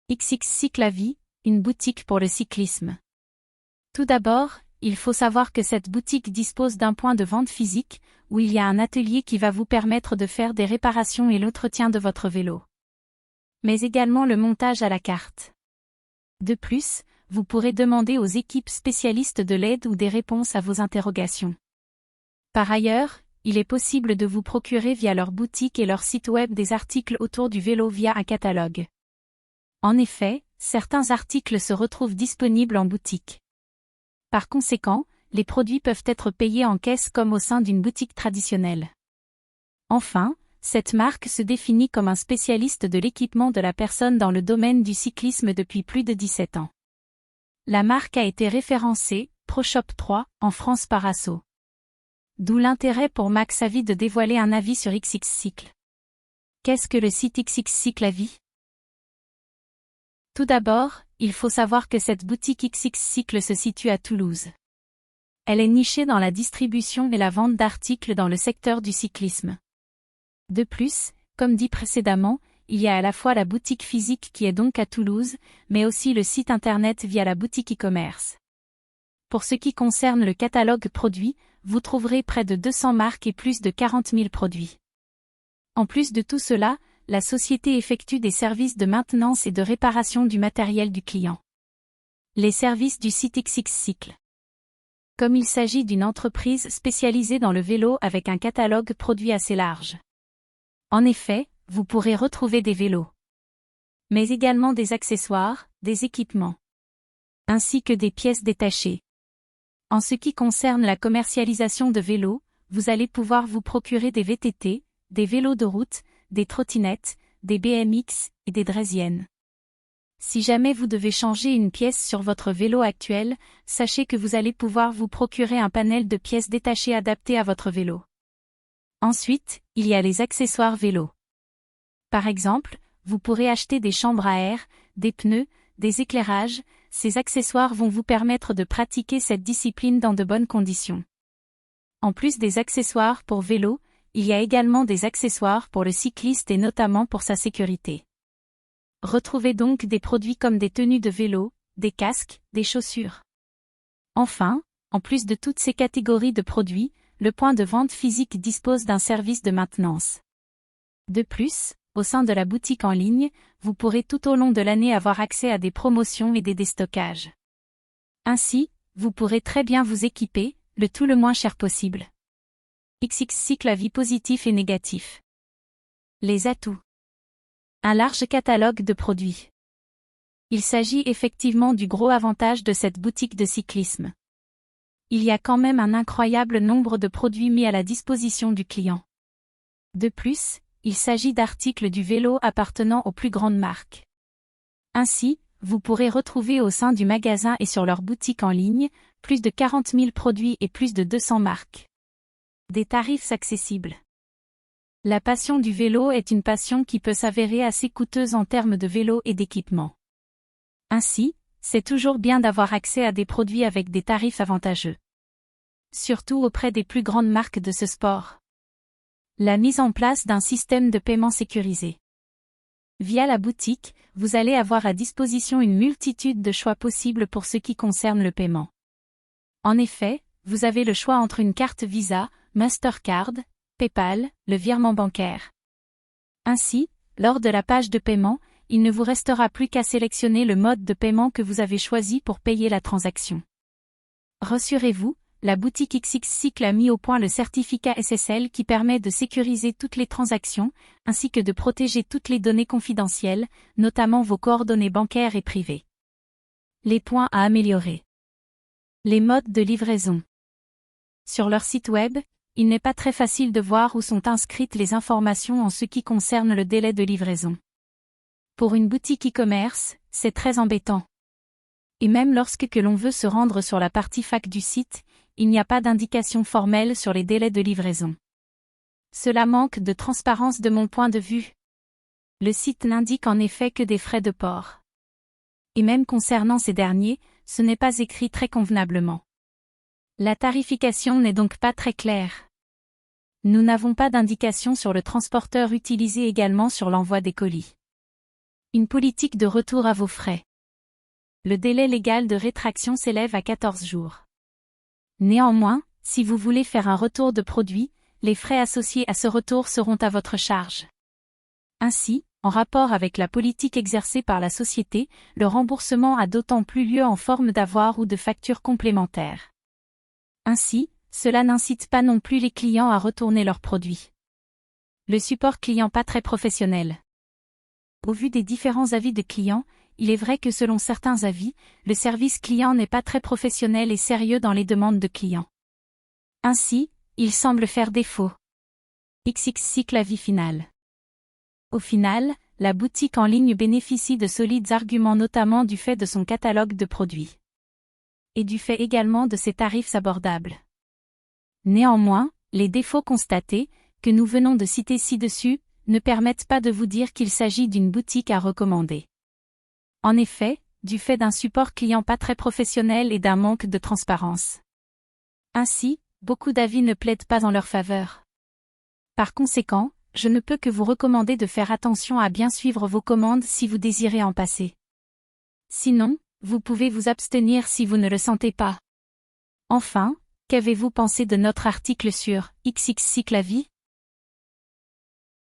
XX-Cyclavie, une boutique pour le cyclisme. Tout d'abord, il faut savoir que cette boutique dispose d'un point de vente physique, où il y a un atelier qui va vous permettre de faire des réparations et l'entretien de votre vélo. Mais également le montage à la carte. De plus, vous pourrez demander aux équipes spécialistes de l'aide ou des réponses à vos interrogations. Par ailleurs, il est possible de vous procurer via leur boutique et leur site web des articles autour du vélo via un catalogue. En effet, certains articles se retrouvent disponibles en boutique. Par conséquent, les produits peuvent être payés en caisse comme au sein d'une boutique traditionnelle. Enfin, cette marque se définit comme un spécialiste de l'équipement de la personne dans le domaine du cyclisme depuis plus de 17 ans. La marque a été référencée, ProShop 3, en France par Asso. D'où l'intérêt pour Max Avis de dévoiler un avis sur XX-Cycle. Qu'est-ce que le site XX-Cyclavie ? Tout d'abord, il faut savoir que cette boutique XX-Cycle se situe à Toulouse. Elle est nichée dans la distribution et la vente d'articles dans le secteur du cyclisme. De plus, comme dit précédemment, il y a à la fois la boutique physique qui est donc à Toulouse, mais aussi le site internet via la boutique e-commerce. Pour ce qui concerne le catalogue produit, vous trouverez près de 200 marques et plus de 40 000 produits. En plus de tout cela, la société effectue des services de maintenance et de réparation du matériel du client. Les services du site XX-Cycle. Comme il s'agit d'une entreprise spécialisée dans le vélo avec un catalogue produit assez large. En effet, vous pourrez retrouver des vélos. Mais également des accessoires, des équipements. Ainsi que des pièces détachées. En ce qui concerne la commercialisation de vélos, vous allez pouvoir vous procurer des VTT, des vélos de route, des trottinettes, des BMX et des draisiennes. Si jamais vous devez changer une pièce sur votre vélo actuel, sachez que vous allez pouvoir vous procurer un panel de pièces détachées adapté à votre vélo. Ensuite, il y a les accessoires vélo. Par exemple, vous pourrez acheter des chambres à air, des pneus, des éclairages, ces accessoires vont vous permettre de pratiquer cette discipline dans de bonnes conditions. En plus des accessoires pour vélo, il y a également des accessoires pour le cycliste et notamment pour sa sécurité. Retrouvez donc des produits comme des tenues de vélo, des casques, des chaussures. Enfin, en plus de toutes ces catégories de produits, le point de vente physique dispose d'un service de maintenance. De plus, au sein de la boutique en ligne, vous pourrez tout au long de l'année avoir accès à des promotions et des déstockages. Ainsi, vous pourrez très bien vous équiper, le tout le moins cher possible. XX-Cyclavie positif et négatif. Les atouts. Un large catalogue de produits. Il s'agit effectivement du gros avantage de cette boutique de cyclisme. Il y a quand même un incroyable nombre de produits mis à la disposition du client. De plus, il s'agit d'articles du vélo appartenant aux plus grandes marques. Ainsi, vous pourrez retrouver au sein du magasin et sur leur boutique en ligne, plus de 40 000 produits et plus de 200 marques. Des tarifs accessibles. La passion du vélo est une passion qui peut s'avérer assez coûteuse en termes de vélo et d'équipement. Ainsi, c'est toujours bien d'avoir accès à des produits avec des tarifs avantageux. Surtout auprès des plus grandes marques de ce sport. La mise en place d'un système de paiement sécurisé. Via la boutique, vous allez avoir à disposition une multitude de choix possibles pour ce qui concerne le paiement. En effet, vous avez le choix entre une carte Visa, Mastercard, PayPal, le virement bancaire. Ainsi, lors de la page de paiement, il ne vous restera plus qu'à sélectionner le mode de paiement que vous avez choisi pour payer la transaction. Rassurez-vous, la boutique XX-Cycle a mis au point le certificat SSL qui permet de sécuriser toutes les transactions, ainsi que de protéger toutes les données confidentielles, notamment vos coordonnées bancaires et privées. Les points à améliorer. Les modes de livraison. Sur leur site web, il n'est pas très facile de voir où sont inscrites les informations en ce qui concerne le délai de livraison. Pour une boutique e-commerce, c'est très embêtant. Et même lorsque l'on veut se rendre sur la partie FAQ du site, il n'y a pas d'indication formelle sur les délais de livraison. Cela manque de transparence de mon point de vue. Le site n'indique en effet que des frais de port. Et même concernant ces derniers, ce n'est pas écrit très convenablement. La tarification n'est donc pas très claire. Nous n'avons pas d'indication sur le transporteur utilisé également sur l'envoi des colis. Une politique de retour à vos frais. Le délai légal de rétraction s'élève à 14 jours. Néanmoins, si vous voulez faire un retour de produit, les frais associés à ce retour seront à votre charge. Ainsi, en rapport avec la politique exercée par la société, le remboursement a d'autant plus lieu en forme d'avoir ou de factures complémentaires. Ainsi, cela n'incite pas non plus les clients à retourner leurs produits. Le support client pas très professionnel. Au vu des différents avis de clients, il est vrai que selon certains avis, le service client n'est pas très professionnel et sérieux dans les demandes de clients. Ainsi, il semble faire défaut. XXX l'avis final. Au final, la boutique en ligne bénéficie de solides arguments notamment du fait de son catalogue de produits. Et du fait également de ses tarifs abordables. Néanmoins, les défauts constatés, que nous venons de citer ci-dessus, ne permettent pas de vous dire qu'il s'agit d'une boutique à recommander. En effet, du fait d'un support client pas très professionnel et d'un manque de transparence. Ainsi, beaucoup d'avis ne plaident pas en leur faveur. Par conséquent, je ne peux que vous recommander de faire attention à bien suivre vos commandes si vous désirez en passer. Sinon, vous pouvez vous abstenir si vous ne le sentez pas. Enfin, qu'avez-vous pensé de notre article sur XXX l'avis ?